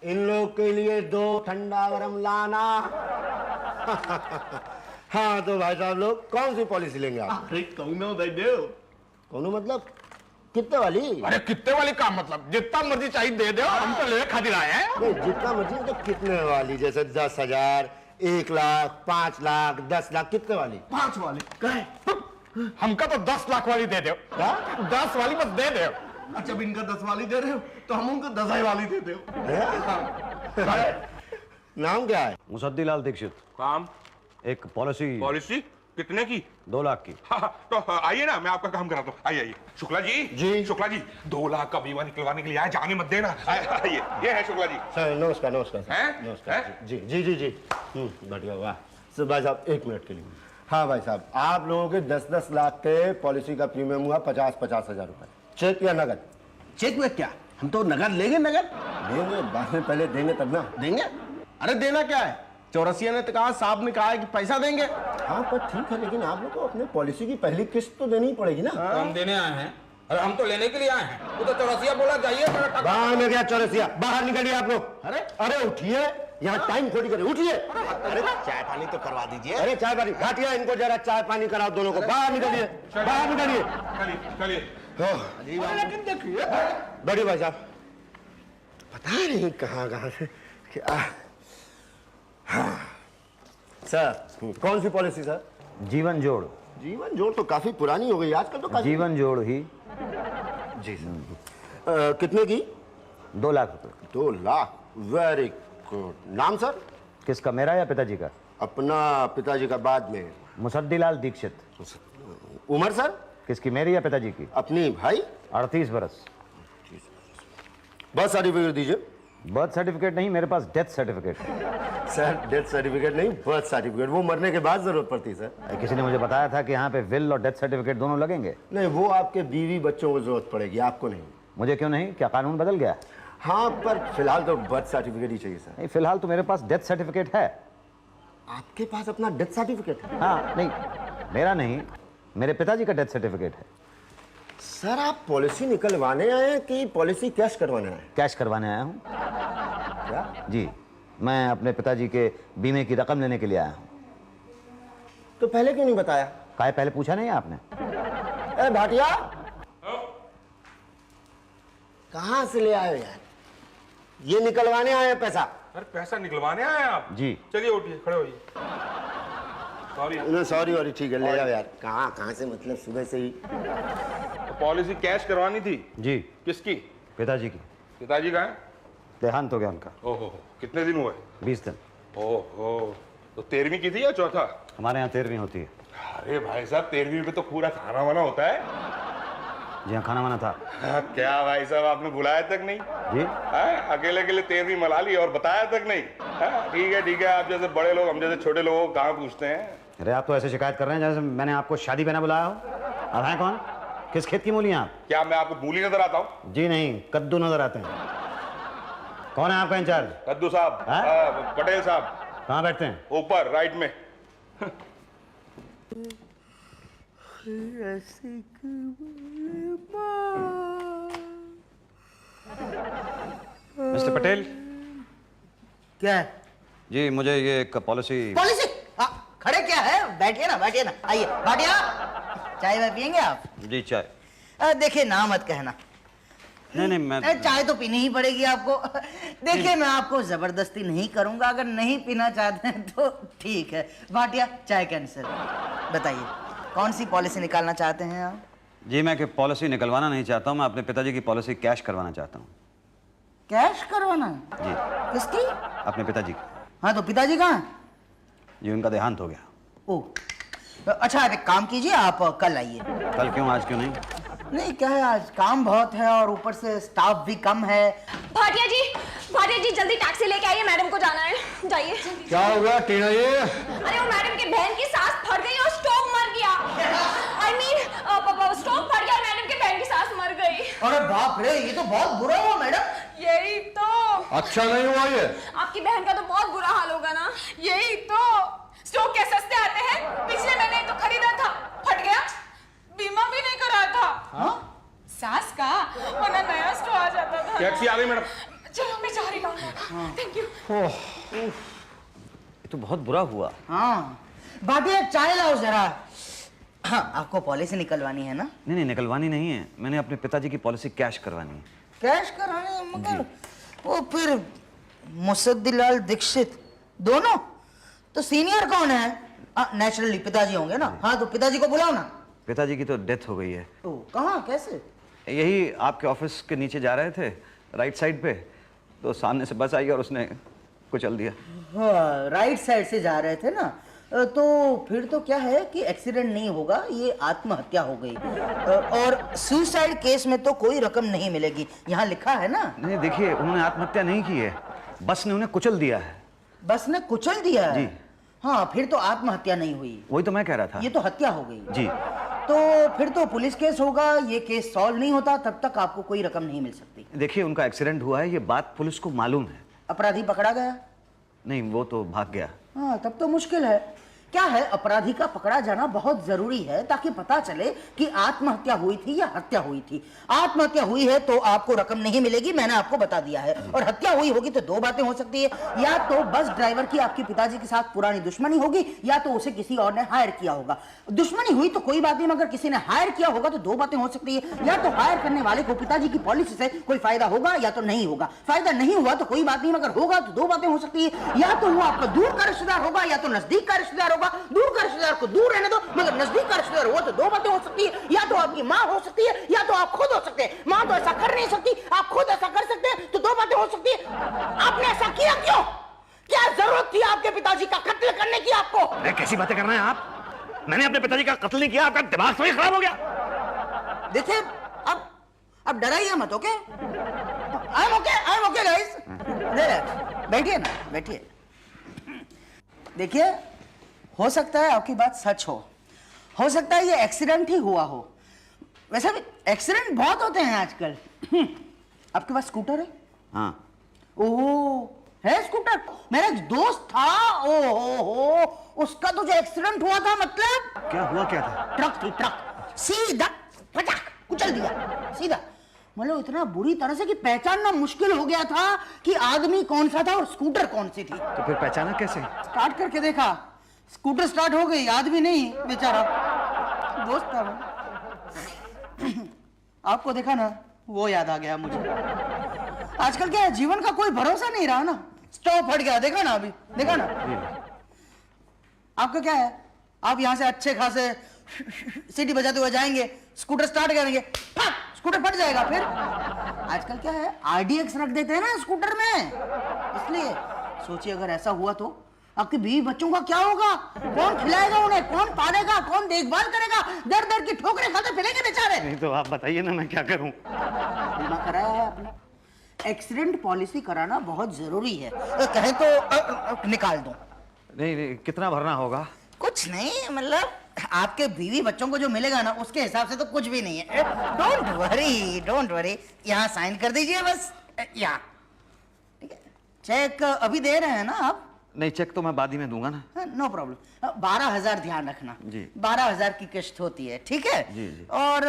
इन लोग के लिए 2 ठंडा गरम लाना। हाँ तो भाई साहब लोग कौन सी पॉलिसी लेंगे आप? अरे कौनो दे दो। कौनो मतलब कितने वाली? अरे कितने वाली का मतलब जितना मर्जी चाहिए दे दो, हम तो ले खातिर आए हैं। नहीं जितना मर्जी, तो कितने वाली? जैसे 10,000, 1 लाख, 5 लाख, 10 लाख, कितने वाली? 5 वाले कहे। हमका तो 10 लाख वाली दे दो। 10 वाली बस दे दो। अच्छा अब इनका 10 वाली दे रहे हो तो हम उनको 10 वाली दे दो। नाम क्या है? मुसद्दीलाल दीक्षित। काम? एक पॉलिसी। पॉलिसी कितने की? 2 लाख की। हाँ, तो आइए ना, मैं आपका काम कराता हूँ। आइए आइए। शुक्ला जी। जी। शुक्ला जी 2 लाख का बीमा निकलवाने के लिए आए, जाने मत देना। आइए, ये है शुक्ला जी। सर नमस्कार। नमस्कार सर। हैं? नमस्कार जी जी जी जी। बढ़िया। वाह सर। भाई साहब 1 मिनट के लिए। हाँ भाई साहब, आप लोगों के 10-10 लाख के पॉलिसी का प्रीमियम हुआ 50-50 हजार रुपए। चेक या नगद? चेक में क्या, हम तो नगद लेंगे। नगद देंगे बाद में, पहले देंगे तब ना। देंगे? अरे देना क्या है, चौरसिया ने तो कहा, साहब ने कहा है कि पैसा देंगे। हाँ पर ठीक है, लेकिन आप लोग को अपने पॉलिसी की पहली किस्त तो देनी ही पड़ेगी ना। तो हम देने आए हैं, अरे हम तो लेने के लिए आए हैं। वो तो चौरसिया बोला जाइए। बाहर में क्या चौरसिया? बाहर निकलिए आप लोग। अरे अरे उठिए, यहाँ टाइम खोटी करे, उठिए। अरे चाय पानी तो करवा दीजिए। अरे चाय पानी घाटिया, इनको जरा चाय पानी कराओ दोनों को। बाहर निकलिए, बाहर निकलिए। चलिए। लेकिन देखिए बड़ी भाई साहब, पता नहीं कहाँ से सर कौन सी पॉलिसी सर? जीवन जोड़। जीवन जोड़ तो काफी पुरानी हो गई आजकल तो। जीवन जोड़ ही। जी सर। कितने की? 2 लाख रुपए। 2 लाख। Very good. नाम सर? किसका, मेरा या पिताजी का? अपना, पिताजी का बाद में। मुसद्दीलाल दीक्षित। उम्र सर? किसकी, मेरी या पिताजी की? अपनी भाई। 38 बरस। बर्थ सर्टिफिकेट दीजिए। बर्थ सर्टिफिकेट नहीं, मेरे पास डेथ सर्टिफिकेट है। सर डेथ सर्टिफिकेट नहीं, बर्थ सर्टिफिकेट। वो मरने के बाद जरूरत पड़ती है सर। किसी ने मुझे बताया था कि यहाँ पे विल और डेथ सर्टिफिकेट दोनों लगेंगे। नहीं, वो आपके बीवी बच्चों को जरूरत पड़ेगी, आपको नहीं। मुझे क्यों नहीं, क्या कानून बदल गया? हाँ पर फिलहाल तो बर्थ सर्टिफिकेट ही चाहिए सर। नहीं, फिलहाल तो मेरे पास डेथ सर्टिफिकेट है। आपके पास अपना डेथ सर्टिफिकेट है? हाँ, नहीं मेरा नहीं, मेरे पिताजी का डेथ सर्टिफिकेट है। सर आप पॉलिसी निकलवाने आए हैं कि पॉलिसी कैश करवाने आए हैं? कैश करवाने आया हूँ। क्या? जी, मैं अपने पिताजी के बीमे की रकम लेने के लिए आया हूँ। तो पहले क्यों नहीं बताया? काहे, पहले पूछा नहीं आपने? ए भाटिया, कहाँ से ले आए हो यार? ये निकलवाने आए हैं पैसा? अरे पैसा निकलवाने आए हैं आप? जी। चलिए उठिए, खड़े होइए। सॉरी। सॉरी और ठीक है, ले जाओ यार। कहाँ से मतलब सुबह से ही। पॉलिसी कैश करवानी थी? जी। किसकी? पिताजी की। पिताजी का है? देहांत हो गया उनका। ओहो, कितने दिन हुए? 20 दिन। ओहो, तो 13वीं की थी या चौथा? हमारे यहाँ 13वीं होती है। अरे भाई साहब 13वीं में तो पूरा खाना वाना होता है। जी हाँ, खाना वाना था। हाँ, क्या भाई साहब आपने बुलाया तक नहीं? जी। अकेले अकेले 13वीं मना ली और बताया तक नहीं? ठीक है, आप जैसे बड़े लोग हम जैसे छोटे लोगों को कहाँ पूछते हैं। अरे आप तो ऐसे शिकायत कर रहे हैं जैसे मैंने आपको शादी पे ना बुलाया हो। अब हैं कौन, किस खेत की मूली हैं आप? क्या मैं आपको मूली नजर आता हूँ? जी नहीं, कद्दू नजर आते हैं। कौन है आपका इंचार्ज? कद्दू साहब। पटेल साहब। कहाँ बैठते हैं? ऊपर राइट में। मिस्टर पटेल। क्या है? जी मुझे ये एक पॉलिसी। पॉलिसी? खड़े क्या है, बैठिए ना, आइए भाटिया, चाय वाय पियेंगे आप? जी चाय। देखिए ना मत कहना। नहीं मैं चाय तो पीनी ही पड़ेगी आपको। देखिए मैं आपको जबरदस्ती नहीं करूंगा, अगर नहीं पीना चाहते हैं तो ठीक है। भाटिया चाय कैंसिल। बताइए कौन सी पॉलिसी निकालना चाहते हैं आप? जी मैं पॉलिसी निकलवाना नहीं चाहता हूँ, मैं अपने पिताजी की पॉलिसी कैश करवाना चाहता हूँ। कैश करवाना? जी। किसकी? अपने पिताजी की। हाँ तो पिताजी कहाँ? जी उनका देहांत हो गया। ओह अच्छा, आप एक काम कीजिए, आप कल आइए। कल क्यों, आज क्यों नहीं? नहीं क्या है, आज काम बहुत है और ऊपर से स्टाफ भी कम है। भाटिया जी जल्दी टैक्सी लेके आइए, मैडम को जाना है। जाइए। क्या हो गया टीना जी? अरे वो मैडम की बहन की सांस फट गई और स्ट्रोक मर गया। I mean, स्ट्रोक फट गया और मैडम की बहन की सांस मर गई। अरे बाप रे, ये तो बहुत बुरा हुआ मैडम। यही तो। अच्छा नहीं हुआ ये? आपकी बहन का तो बहुत बुरा हाल होगा ना। यही तो, स्ट्रोक क्या सस्ते आते हैं? पिछले महीने तो खरीदा था, फट गया, बीमा भी नहीं कराया था। सास का, वरना नया स्ट्रोक आ जाता था। टैक्सी आ गई मैडम। चलो मैं जा रही हूँ। Thank you. ये तो बहुत बुरा हुआ। हाँ भाटिया चाय लाओ जरा। हाँ आपको पॉलिसी निकलवानी है ना? नहीं निकलवानी नहीं है, मैंने अपने पिताजी की पॉलिसी कैश करवानी है। कैश करानी है मगर वो फिर मुसद्दीलाल दीक्षित दोनों तो सीनियर कौन है? नेचुरली पिताजी होंगे ना। हाँ तो पिताजी को बुलाओ ना। पिताजी की तो डेथ हो गई है। ओ कहाँ कैसे? यही आपके ऑफिस के नीचे जा रहे थे राइट साइड पे, तो सामने से बस आई और उसने कुचल दिया। हाँ राइट साइड से जा रहे थे ना, तो फिर तो क्या है कि एक्सीडेंट नहीं होगा, ये आत्महत्या हो गई। और सुसाइड केस में तो कोई रकम नहीं मिलेगी, यहाँ लिखा है ना। नहीं देखिए, उन्होंने आत्महत्या नहीं की है, बस ने उन्हें कुचल दिया है। बस ने कुचल दिया है? जी। हाँ फिर तो आत्महत्या नहीं हुई, वही तो मैं कह रहा था। ये तो हत्या हो गई। जी। तो फिर तो पुलिस केस होगा, ये केस सॉल्व नहीं होता, तब तक आपको कोई रकम नहीं मिल सकती। देखिए उनका एक्सीडेंट हुआ है, ये बात पुलिस को मालूम है। अपराधी पकड़ा गया? नहीं वो तो भाग गया। हाँ तब तो मुश्किल है। क्या है, अपराधी का पकड़ा जाना बहुत जरूरी है ताकि पता चले कि आत्महत्या हुई थी या हत्या हुई थी। आत्महत्या हुई है तो आपको रकम नहीं मिलेगी, मैंने आपको बता दिया है। और हत्या हुई होगी तो दो बातें हो सकती है, या तो बस ड्राइवर की आपके पिताजी के साथ पुरानी दुश्मनी होगी, या तो उसे किसी और ने हायर किया होगा। दुश्मनी हुई तो कोई बात नहीं, मगर किसी ने हायर किया होगा तो दो बातें हो सकती है, या तो हायर करने वाले को पिताजी की पॉलिसी से कोई फायदा होगा या तो नहीं होगा। फायदा नहीं हुआ तो कोई बात नहीं, मगर होगा तो दो बातें हो सकती है, या तो वो आपका दूर का रिश्तेदार होगा या तो नजदीक का रिश्तेदार होगा। दूर का रिश्तेदार को दूर रहने दो, मगर नजदीक का रिश्तेदार हुआ तो दो बातें हो सकती है, या तो आपकी माँ हो सकती है या तो आप खुद हो सकते हैं। माँ तो ऐसा कर नहीं सकती, आप खुद ऐसा कर सकते हैं, तो दो बातें हो सकती है। आपने ऐसा किया क्यों? क्या जरूरत थी आपके पिताजी का कत्ल करने की आपको? अरे कैसी बातें कर रहे हैं आप? मैंने अपने पिताजी का कत्ल नहीं किया, आपका दिमाग तो ही खराब हो गया। देखिए अब डराइए मत, okay? I am okay guys. बैठिए ना, बैठिए। देखिए हो सकता है आपकी बात सच हो सकता है ये एक्सीडेंट ही हुआ हो। वैसे भी एक्सीडेंट बहुत होते हैं आजकल। आपके पास स्कूटर है? हाँ। ओहो है स्कूटर। मेरा एक दोस्त था, ओहो उसका तो जो एक्सीडेंट हुआ था, मतलब क्या हुआ क्या था? ट्रक थी, ट्रक सीधा फटाक कुचल दिया सीधा। मतलब इतना बुरी तरह से कि पहचानना मुश्किल हो गया था कि आदमी कौन सा था और स्कूटर कौन सी थी। तो फिर पहचाना कैसे? स्टार्ट करके देखा, स्कूटर स्टार्ट हो गई, आदमी नहीं बेचारा, दोस्त था वो। आपको देखा ना, वो याद आ गया मुझे। आजकल क्या है, जीवन का कोई भरोसा नहीं रहा ना। स्टॉप हट गया, देखा ना अभी, देखा ना। आपका क्या है, आप यहां से अच्छे खासे सीटी बजाते हुए जाएंगे, स्कूटर स्टार्ट करेंगे, स्कूटर फट जाएगा। फिर आजकल क्या है, RDX रख देते हैं ना स्कूटर में, इसलिए सोचिए अगर ऐसा हुआ तो आपके बीवी बच्चों का क्या होगा? कौन खिलाएगा उन्हें, कौन पालेगा, कौन देखभाल करेगा? दर दर की ठोकरें खाते फिरेंगे बेचारे। नहीं तो आप बताइए ना, मैं क्या करूं? बीमा कराया है आपने? एक्सीडेंट पॉलिसी कराना बहुत जरूरी है। कहे तो निकाल दो। नहीं कितना भरना होगा? कुछ नहीं, मतलब आपके बीवी बच्चों को जो मिलेगा ना, उसके हिसाब से तो कुछ भी नहीं है। डोंट वरी, यहाँ साइन कर दीजिए बस, यहाँ। ठीक है, चेक अभी दे रहे हैं ना आप? नहीं चेक तो मैं बाद ही में दूंगा ना। No problem. 12,000 ध्यान रखना जी। 12,000 की किश्त होती है, ठीक है? जी जी। और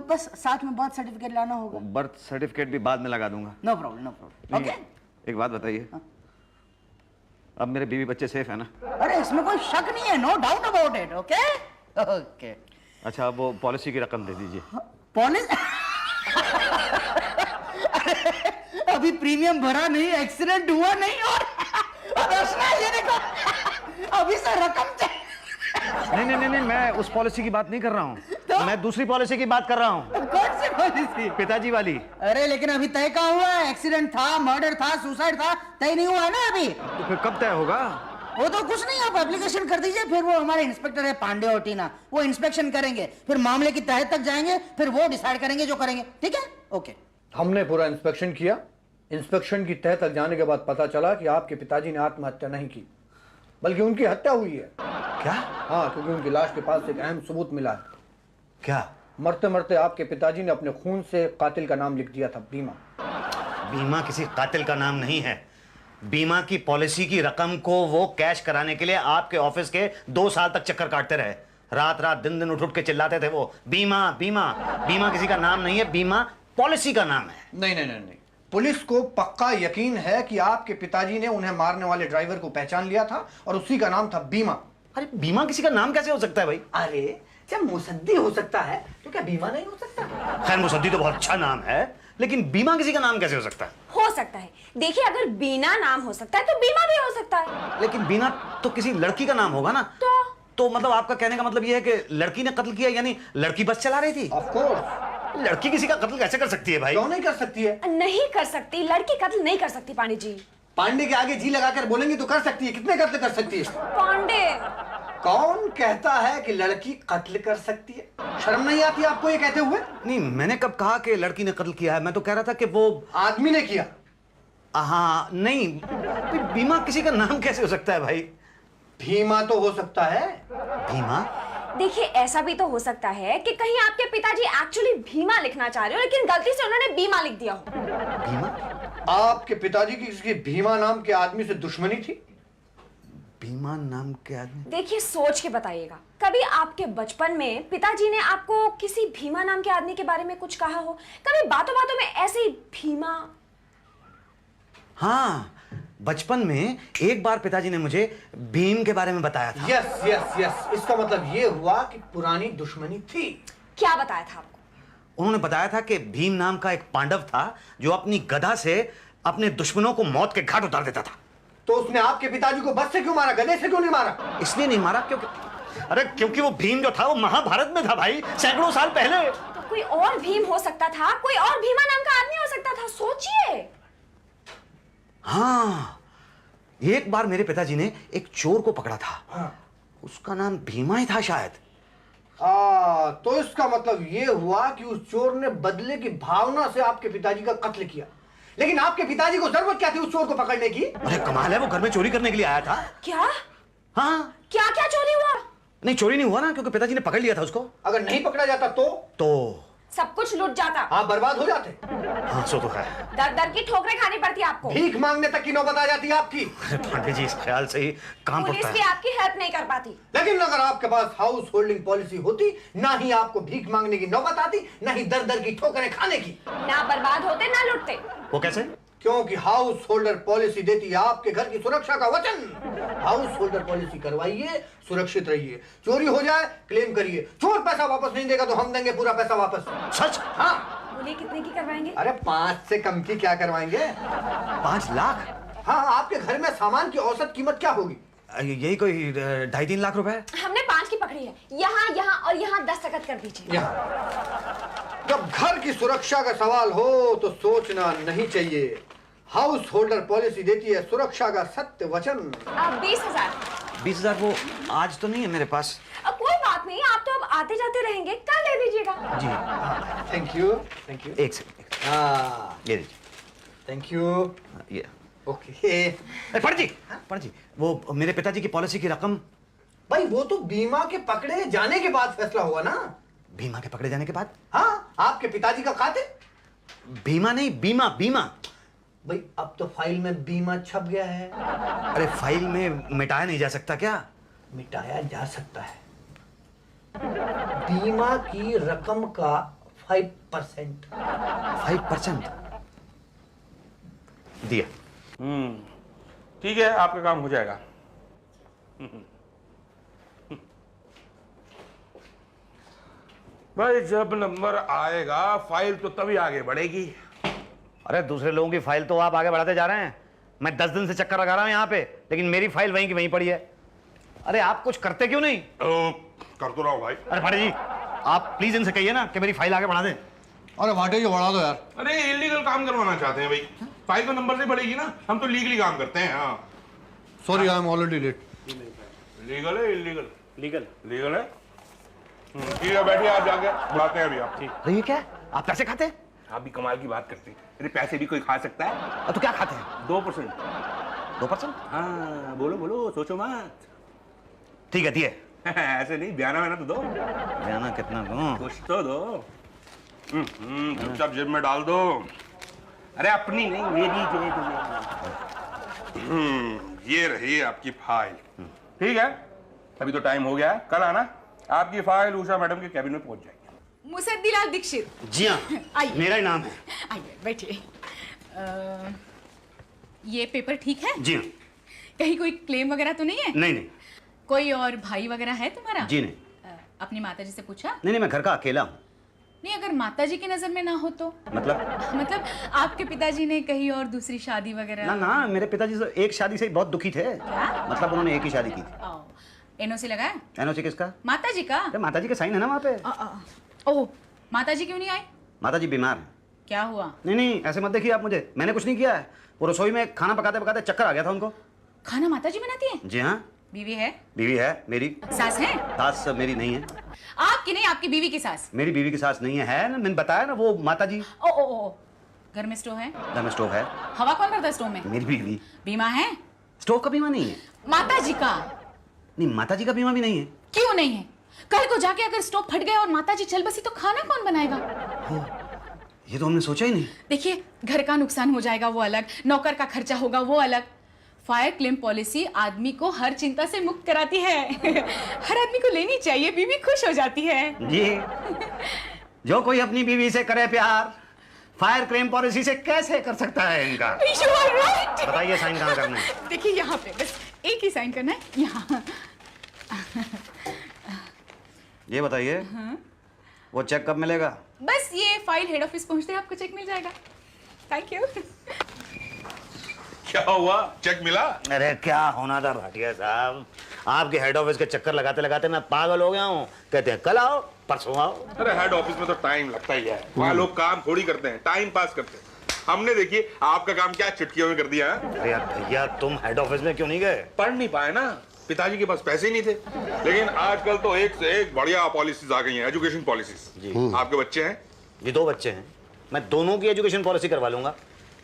बस साथ में बर्थ सर्टिफिकेट लाना होगा। बर्थ सर्टिफिकेट भी बाद में लगा दूंगा। No problem okay. एक बात बताइए, अब मेरे बीवी बच्चे सेफ है ना? अरे इसमें कोई शक नहीं है, no doubt about it, okay okay. अच्छा अब वो पॉलिसी की रकम दे दीजिए। पॉलिसी अभी प्रीमियम भरा नहीं, एक्सीडेंट हुआ नहीं, और ये देखो अभी से रकम नहीं मैं उस पॉलिसी की बात नहीं कर रहा हूँ, तो? मैं दूसरी पॉलिसी की बात कर रहा हूँ। कौन सी पॉलिसी? पिताजी वाली। अरे लेकिन अभी तय कहाँ हुआ है? एक्सीडेंट था, मर्डर था, सुसाइड था, तय नहीं हुआ है ना अभी। तो फिर कब तय होगा? वो तो कुछ नहीं, आप एप्लीकेशन कर दीजिए, फिर वो हमारे इंस्पेक्टर है पांडे और टीना, वो इंस्पेक्शन करेंगे, फिर मामले की तह तक जाएंगे, फिर वो डिसाइड करेंगे जो करेंगे, ठीक है? ओके। हमने पूरा इंस्पेक्शन किया। इंस्पेक्शन की तह तक जाने के बाद पता चला कि आपके पिताजी ने आत्महत्या नहीं की, बल्कि उनकी हत्या हुई है। क्या? हाँ, क्योंकि उनकी लाश के पास एक अहम सबूत मिला है। क्या? मरते मरते आपके पिताजी ने अपने खून से कातिल का नाम लिख दिया था, बीमा। बीमा किसी कातिल का नाम नहीं है। बीमा की पॉलिसी की रकम को वो कैश कराने के लिए आपके ऑफिस के 2 साल तक चक्कर काटते रहे, रात रात दिन दिन उठ उठ के चिल्लाते थे वो बीमा बीमा। बीमा किसी का नाम नहीं है, बीमा पॉलिसी का नाम है। नहीं, पुलिस को पक्का यकीन है कि आपके पिताजी ने उन्हें मारने वाले ड्राइवर को पहचान लिया था और उसी का नाम था बीमा। अरे बीमा किसी का नाम कैसे हो सकता है भाई? अरे जब मुसद्दी हो सकता है तो क्या बीमा नहीं हो सकता? खैर मुसद्दी तो बहुत अच्छा नाम है, लेकिन बीमा किसी का नाम कैसे हो सकता है? हो सकता है। देखिए, अगर बीना नाम हो सकता है तो बीमा भी हो सकता है। लेकिन बीना तो किसी लड़की का नाम होगा ना? तो मतलब आपका कहने का मतलब यह है कि लड़की ने कत्ल किया, यानी लड़की बस चला रही थी? Of course. लड़की किसी का कत्ल कैसे कर सकती है भाई? क्यों नहीं कर सकती है? नहीं कर सकती, लड़की कत्ल नहीं कर सकती पांडे जी। पांडे के आगे जी लगाकर बोलेंगे तो कर सकती है। कितने कत्ल कर सकती है? पांडे, कौन कहता है कि लड़की कत्ल कर सकती है? शर्म नहीं आती आपको ये कहते हुए? नहीं, मैंने कब कहा कि लड़की ने कत्ल किया है? मैं तो कह रहा था कि वो आदमी ने किया। हाँ नहीं, बीमा किसी का नाम कैसे हो सकता है भाई? भीमा तो हो सकता है। भीमा? देखिए ऐसा भी तो हो सकता है कि कहीं आपके पिताजी एक्चुअली भीमा लिखना चाह रहे हो, लेकिन गलती से उन्होंने बीमा लिख दिया हो। भीमा? आपके पिताजी की किसी भीमा नाम के आदमी से दुश्मनी थी? भीमा नाम के आदमी? देखिए सोच के बताइएगा, कभी आपके बचपन में पिताजी ने आपको किसी भीमा नाम के आदमी के बारे में कुछ कहा हो? कभी बातों बातों में ऐसे ही भीमा? हाँ, बचपन में एक बार पिताजी ने मुझे भीम के बारे में बताया था। यस यस यस, इसका मतलब ये हुआ कि पुरानी दुश्मनी थी। क्या बताया था आपको? उन्होंने बताया था कि भीम नाम का एक पांडव था जो अपनी गदा से अपने दुश्मनों को मौत के घाट उतार देता था। तो उसने आपके पिताजी को बस से क्यों मारा, गधे से क्यों नहीं मारा? इसलिए नहीं मारा क्योंकि वो भीम जो था वो महाभारत में था भाई, सैकड़ों साल पहले। तो कोई और भीम हो सकता था, कोई और भीमा नाम का आदमी हो सकता था, सोचिए। हाँ, एक बार मेरे पिताजी ने एक चोर को पकड़ा था। हाँ। उसका नाम भीमा ही था शायद। तो इसका मतलब ये हुआ कि उस चोर ने बदले की भावना से आपके पिताजी का कत्ल किया। लेकिन आपके पिताजी को जरूरत क्या थी उस चोर को पकड़ने की? अरे कमाल है, वो घर में चोरी करने के लिए आया था। क्या? हाँ। क्या क्या चोरी हुआ? नहीं, चोरी नहीं हुआ ना, क्योंकि पिताजी ने पकड़ लिया था उसको। अगर नहीं पकड़ा जाता तो सब कुछ लूट जाता। आप बर्बाद हो जाते। हाँ, सो तो है। दर दर की ठोकरें खानी पड़ती आपको। भीख मांगने तक की नौबत आ जाती है आपकी। अरे पांडे जी, इस ख्याल से ही काम पुलिस पड़ता भी है। आपकी हेल्प नहीं कर पाती। लेकिन अगर आपके पास हाउस होल्डिंग पॉलिसी होती, ना ही आपको भीख मांगने की नौबत आती, ना ही दर दर की ठोकरें खाने की। ना बर्बाद होते ना लूटते। वो कैसे? क्योंकि हाउस होल्डर पॉलिसी देती है आपके घर की सुरक्षा का वचन। हाउस होल्डर पॉलिसी करवाइए, सुरक्षित रहिए। चोरी हो जाए क्लेम करिए, चोर पैसा वापस नहीं देगा तो हम देंगे पूरा पैसा वापस। सच? हाँ। बोलिए कितने की करवाएंगे? अरे 5 से कम की क्या करवाएंगे? 5 लाख? हाँ, आपके घर में सामान की औसत कीमत क्या होगी? यही कोई 2.5-3 लाख रुपए। हमने 5 की पकड़ी है। यहाँ यहाँ और यहाँ दस्तखत कर दीजिए। यहाँ जब घर की सुरक्षा का सवाल हो तो सोचना नहीं चाहिए। हाउस होल्डर पॉलिसी देती है सुरक्षा का सत्य वचन। 20,000। 20,000 वो आज तो नहीं है मेरे पास। कोई बात नहीं, आप तो अब आते जाते रहेंगे, कल ले लीजिएगा। जी। Thank you. Thank you. एक सेकंड, ये लीजिए। Thank you. ये ओके। पंडित जी, वो मेरे पिताजी की पॉलिसी की रकम। भाई वो तो बीमा के पकड़े जाने के बाद फैसला हुआ ना। बीमा के पकड़े जाने के बाद? हाँ, आपके पिताजी का खाते। बीमा नहीं, बीमा बीमा। भाई अब तो फाइल में बीमा छप गया है। अरे फाइल में मिटाया नहीं जा सकता क्या? मिटाया जा सकता है। बीमा की रकम का 5%। 5% दिया। ठीक है, आपका काम हो जाएगा। भाई जब नंबर आएगा फाइल तो तभी आगे बढ़ेगी। अरे दूसरे लोगों की फाइल तो आप आगे बढ़ाते जा रहे हैं। मैं 10 दिन से चक्कर लगा रहा हूं यहाँ पे, लेकिन मेरी फाइल वहीं की वहीं पड़ी है। अरे आप कुछ करते क्यों नहीं? कर तो रहा हूँ भाई। अरे भाटी जी, आप प्लीज इनसे कहिए ना कि मेरी फाइल आगे बढ़ा दें। अरे भाटे जी बढ़ा दो यार। अरे इलीगल काम करवाना चाहते हैं भाई, फाइल तो नंबर से बढ़ेगी ना, हम तो लीगली काम करते हैं। हाँ sorry, I am already late. Legal है इलीगल? लीगल। लीगल है। ठीक है, बैठिए, आप जाके बुलाते हैं अभी आप। अरे ये क्या, आप पैसे खाते हैं? आप भी कमाल की बात करते हैं। अरे पैसे भी कोई खा सकता है? तो क्या खाते हैं? 2%। 2%? हाँ बोलो बोलो, सोचो मत। ठीक है, दिए। ऐसे नहीं, बयाना वयाना तो दो। जाना कितना दूं? कुछ तो दो। चुपचाप जेब में डाल दो। अरे अपनी नहीं, मेरी जेब में। ये रही आपकी फाइल। ठीक है, अभी तो टाइम हो गया है, कल आना। आपकी फाइल उषा मैडम के कैबिन में पहुंच जाएगी। मुसद्दीलाल दीक्षित। जी हाँ, आइए। मेरा ही नाम है। आइए बैठिए। ये पेपर ठीक है? जी हाँ। कहीं कोई क्लेम वगैरह तो नहीं है? नहीं नहीं। कोई और भाई वगैरह है तुम्हारा? जी नहीं। अपनी माताजी से पूछा? नहीं नहीं, मैं घर का अकेला हूँ। नहीं, अगर माताजी की नजर में ना हो तो? मतलब आपके पिताजी ने कहीं और दूसरी शादी वगैरह? ना ना, मेरे पिताजी तो एक शादी से ही बहुत दुखी थे। क्या? मतलब उन्होंने एक ही शादी की थी। एनओसी लगाया? एनओसी किसका? माताजी का? अरे माताजी का साइन है ना वहाँ पे। ओह, माताजी क्यों नहीं आए? माताजी बीमार है। क्या हुआ? नहीं नहीं, ऐसे मत देखिए आप मुझे, मैंने कुछ नहीं किया है। वो रसोई में खाना पकाते पकाते चक्कर आ गया था उनको। खाना माताजी बनाती है? जी हाँ। बीवी है? बीवी है मेरी। सास है? सास मेरी नहीं है। आपकी नहीं, आपकी बीवी की सास? मेरी बीवी की सास नहीं है ना, मैंने बताया ना, वो माताजी। ओ ओ ओ, घर में स्टोव है? घर में स्टोव है। हवा कौन भरता है स्टोव में? मेरी बीवी। बीमा है? स्टोव का बीमा नहीं है। माताजी का? नहीं, माताजी का बीमा भी नहीं है। क्यों नहीं है? कल को जाके अगर स्टोव फट गया और माताजी चल बसी तो खाना कौन बनाएगा? ये तो हमने सोचा ही नहीं। देखिए, घर का नुकसान हो जाएगा वो अलग, नौकर का खर्चा होगा वो अलग। फायर क्लेम पॉलिसी आदमी को हर चिंता से मुक्त कराती है। हर आदमी को लेनी चाहिए, बीवी खुश हो जाती है। जी, जो कोई अपनी बीवी से करे प्यार, फायर क्लेम पॉलिसी से कैसे कर सकता है इनका? You are right. बताइए साइन कहाँ करना है? देखिए यहाँ पे बस एक ही साइन करना है, यहाँ। ये बताइए, वो चेक कब मिलेगा? बस ये फाइल हेड ऑफिस पहुंचते ही आपको चेक मिल जाएगा। Thank you. क्या हुआ, चेक मिला? अरे क्या होना था भाटिया साहब, आपके हेड ऑफिस के चक्कर लगाते लगाते मैं पागल हो गया हूँ। कहते हैं कल आओ, परसों आओ। अरे हेड ऑफिस में तो टाइम लगता ही है, वहाँ लोग काम थोड़ी करते हैं, टाइम पास करते हैं। हमने देखिए आपका काम क्या चुटकियों में कर दिया है। अरे यार भैया, तुम हेड ऑफिस में क्यों नहीं गए? पढ़ नहीं पाए ना, पिताजी के पास पैसे ही नहीं थे। लेकिन आजकल तो एक से एक बढ़िया पॉलिसीज आ गई हैं, एजुकेशन पॉलिसीज। जी। आपके बच्चे हैं? जी 2 बच्चे हैं, मैं दोनों की एजुकेशन पॉलिसी करवा लूंगा,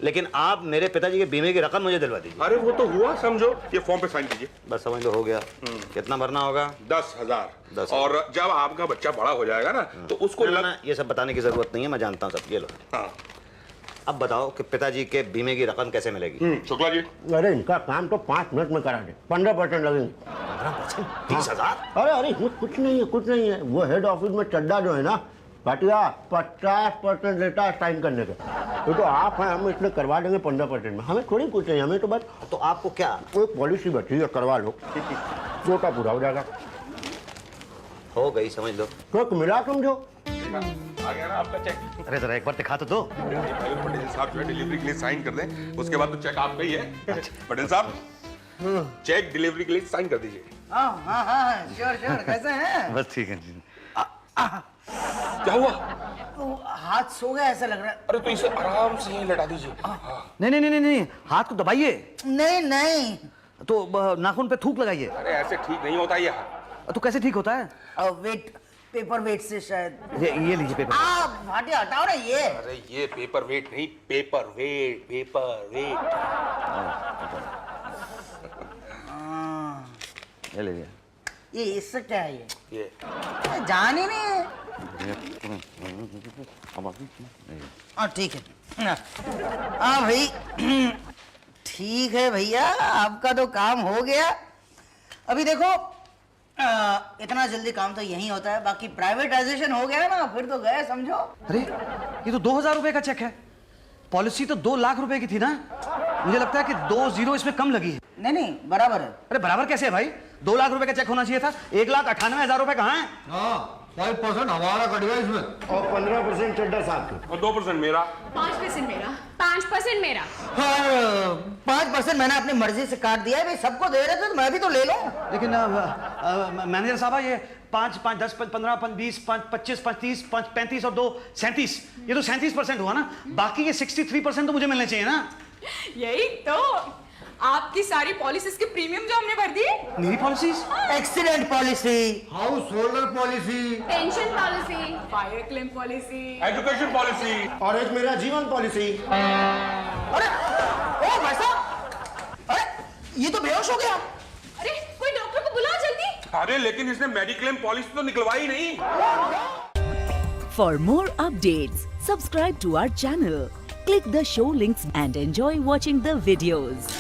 लेकिन आप मेरे पिताजी के बीमे की रकम मुझे दिलवा दीजिए। अरे वो तो हुआ, समझो ये फॉर्म पे साइन कीजिए। बस समझ लो, हो गया। कितना भरना होगा? 10,000। 10,000। और जब आपका बच्चा बड़ा हो जाएगा ना तो उसको ना, ये सब बताने की जरूरत नहीं है, मैं जानता हूँ सब। ये लो। हाँ। अब बताओ कि पिताजी के बीमे की रकम कैसे मिलेगी? शुक्ला जी। अरे इनका काम तो 5 मिनट में करा दे, 15% लगेंगे। 15%? 30,000? अरे अरे कुछ नहीं है, कुछ नहीं है। वो हेड ऑफिस में चड्डा जो है ना भाटिया, 50% देता है साइन करने के। ये तो आप हैं, हम इसलिए करवा देंगे 15% में। हमें थोड़ी कुछ नहीं, हमें तो बस तो आपको क्या? एक पॉलिसी बची है, करवा लो, छोटा पूरा हो जाएगा। हो गई, समझ लो। तो मिला समझो। आ गया ना आपका चेक। अरे जरा एक बार दिखा तो दो। पहले पटेल साहब जो है डिलीवरी के लिए साइन कर दें, उसके बाद तो चेक आपका ही है। पटेल साहब, चेक डिलीवरी के लिए साइन कर दीजिए। हाँ हाँ हाँ, श्योर श्योर। कैसे हैं? बस ठीक है जी। क्या हुआ? तो हाथ सो गया ऐसा लग रहा है। अरे तो इसे आराम से यहीं लटा दीजिए। नहीं नहीं नहीं नहीं, हाथ को दबाइए, नहीं नहीं, तो नाखून पे थूक लगाइए। अरे ऐसे ठीक नहीं होता ये। तो कैसे ठीक होता है? वेट, पेपर वेट से शायद। ये लीजिए पेपर। आप भाटिया हटाओ ना ये। अरे ये पेपर वेट नहीं, पेपर वेट, पेपर वेट। ये लीजिए। ये इससे क्या है ये? ये जान ही नहीं है। हाँ ठीक है। हाँ भाई, ठीक है भैया, आपका तो काम हो गया। अभी देखो, इतना जल्दी काम तो यही होता है, बाकी प्राइवेटाइजेशन हो गया ना, फिर तो गए समझो। अरे ये तो 2,000 रुपए का चेक है, पॉलिसी तो 2 लाख रुपए की थी ना। मुझे लगता है कि 2 जीरो इसमें कम लगी है। नहीं नहीं, बराबर है। अरे बराबर कैसे है भाई? 2 लाख रुपए का चेक होना चाहिए था, 1,98,000 रुपए कहाँ है? 5% हमारा कट गया इसमें। और 15% चड्डा साहब की। और 2% मेरा। 5% मेरा। 5% मेरा। हाँ, 5% मैंने अपनी मर्जी से काट दिया है भाई, सबको दे रहे थे तो मैं भी तो ले लूं। लेकिन मैनेजर साहब, ये 5, 5, 10, 15, 20, 25, 30, 35 और 2 37, ये तो 37% हुआ ना। बाकी ये 63% तो मुझे मिलने चाहिए ना। यही तो, आपकी सारी पॉलिसीज के प्रीमियम जो हमने भर दिए। मेरी policies? Accident policy, house holder policy, pension policy, fire claim policy, education policy, और एक मेरा जीवन पॉलिसी। अरे ओ भाई साहब, अरे ये तो बेहोश हो गया। अरे कोई डॉक्टर को बुलाओ जल्दी। अरे लेकिन इसने मेडिक्लेम पॉलिसी तो निकलवाई नहीं। For more updates, subscribe to our channel, click the show links and enjoy watching the videos.